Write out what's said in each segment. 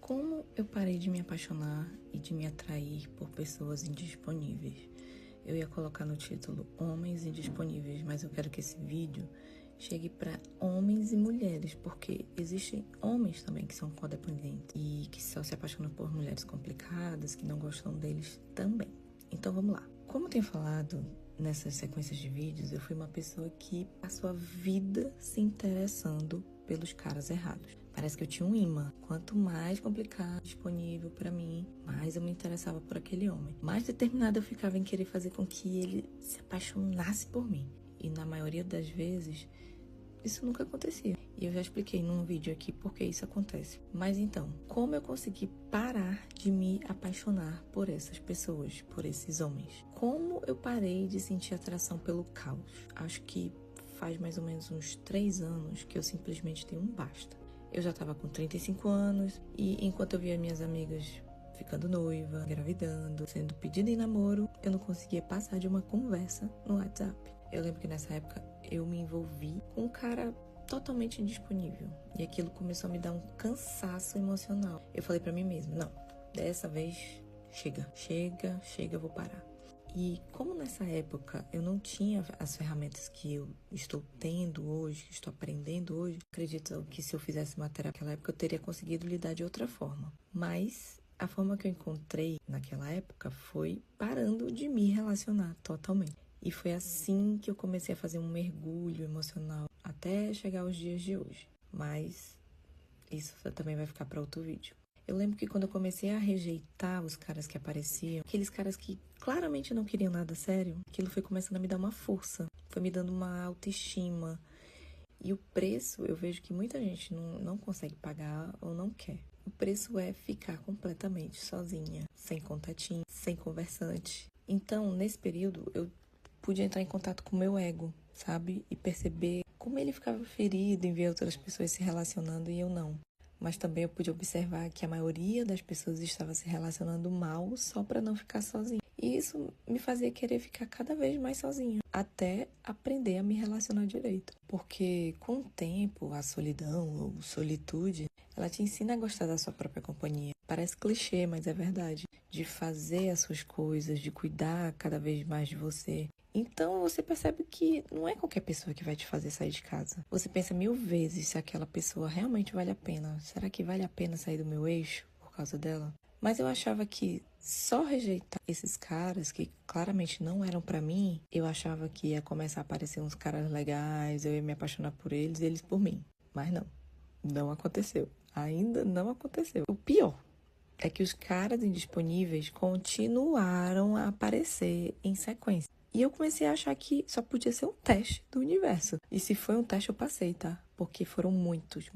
Como eu parei de me apaixonar e de me atrair por pessoas indisponíveis? Eu ia colocar no título Homens Indisponíveis, mas eu quero que esse vídeo chegue para homens e mulheres, porque existem homens também que são codependentes e que só se apaixonam por mulheres complicadas, que não gostam deles também. Então vamos lá. Como eu tenho falado nessas sequências de vídeos, eu fui uma pessoa que passou a vida se interessando pelos caras errados. Parece que eu tinha um imã. Quanto mais complicado, disponível para mim, mais eu me interessava por aquele homem. Mais determinada eu ficava em querer fazer com que ele se apaixonasse por mim. E na maioria das vezes, isso nunca acontecia. E eu já expliquei num vídeo aqui por que isso acontece. Mas então, como eu consegui parar de me apaixonar por essas pessoas, por esses homens? Como eu parei de sentir atração pelo caos? Acho que faz mais ou menos uns 3 anos que eu simplesmente tenho um basta. Eu já estava com 35 anos e enquanto eu via minhas amigas ficando noiva, engravidando, sendo pedida em namoro, eu não conseguia passar de uma conversa no WhatsApp. Eu lembro que nessa época eu me envolvi com um cara totalmente indisponível e aquilo começou a me dar um cansaço emocional. Eu falei pra mim mesma, não, dessa vez chega, eu vou parar. E como nessa época eu não tinha as ferramentas que eu estou tendo hoje, que estou aprendendo hoje, acredito que se eu fizesse uma terapia naquela época eu teria conseguido lidar de outra forma. Mas a forma que eu encontrei naquela época foi parando de me relacionar totalmente. E foi assim que eu comecei a fazer um mergulho emocional até chegar aos dias de hoje. Mas isso também vai ficar para outro vídeo. Eu lembro que quando eu comecei a rejeitar os caras que apareciam, aqueles caras que claramente não queriam nada sério, aquilo foi começando a me dar uma força, foi me dando uma autoestima. E o preço, eu vejo que muita gente não consegue pagar ou não quer. O preço é ficar completamente sozinha, sem contatinho, sem conversante. Então, nesse período, eu pude entrar em contato com o meu ego, sabe? E perceber como ele ficava ferido em ver outras pessoas se relacionando e eu não. Mas também eu pude observar que a maioria das pessoas estava se relacionando mal só para não ficar sozinha. E isso me fazia querer ficar cada vez mais sozinha, até aprender a me relacionar direito. Porque com o tempo, a solidão ou solitude, ela te ensina a gostar da sua própria companhia. Parece clichê, mas é verdade. De fazer as suas coisas, de cuidar cada vez mais de você. Então você percebe que não é qualquer pessoa que vai te fazer sair de casa. Você pensa 1000 vezes se aquela pessoa realmente vale a pena. Será que vale a pena sair do meu eixo por causa dela? Mas eu achava que só rejeitar esses caras que claramente não eram pra mim, eu achava que ia começar a aparecer uns caras legais, eu ia me apaixonar por eles e eles por mim. Mas não aconteceu. Ainda não aconteceu. O pior é que os caras indisponíveis continuaram a aparecer em sequência. E eu comecei a achar que só podia ser um teste do universo. E se foi um teste, eu passei, tá? Porque foram muitos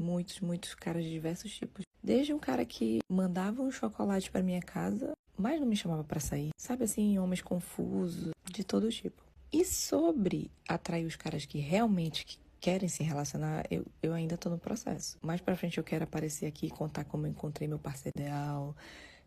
caras de diversos tipos. Desde um cara que mandava um chocolate pra minha casa, mas não me chamava pra sair. Sabe assim, homens confusos, de todo tipo. E sobre atrair os caras que realmente querem se relacionar, eu ainda tô no processo. Mais pra frente eu quero aparecer aqui e contar como eu encontrei meu parceiro ideal,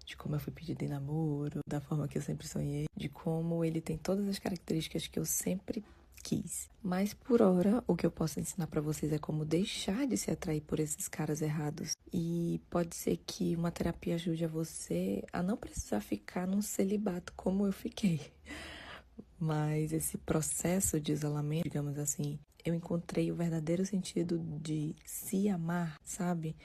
de como eu fui pedida em namoro, da forma que eu sempre sonhei, de como ele tem todas as características que eu sempre quis. Mas por hora, o que eu posso ensinar pra vocês é como deixar de se atrair por esses caras errados. E pode ser que uma terapia ajude a você a não precisar ficar num celibato como eu fiquei. Mas esse processo de isolamento, digamos assim, eu encontrei o verdadeiro sentido de se amar, sabe?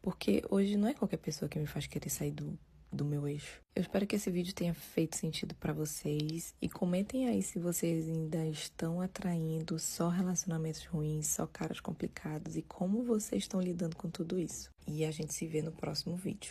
Porque hoje não é qualquer pessoa que me faz querer sair do meu eixo. Eu espero que esse vídeo tenha feito sentido pra vocês e comentem aí se vocês ainda estão atraindo só relacionamentos ruins, só caras complicados e como vocês estão lidando com tudo isso. E a gente se vê no próximo vídeo.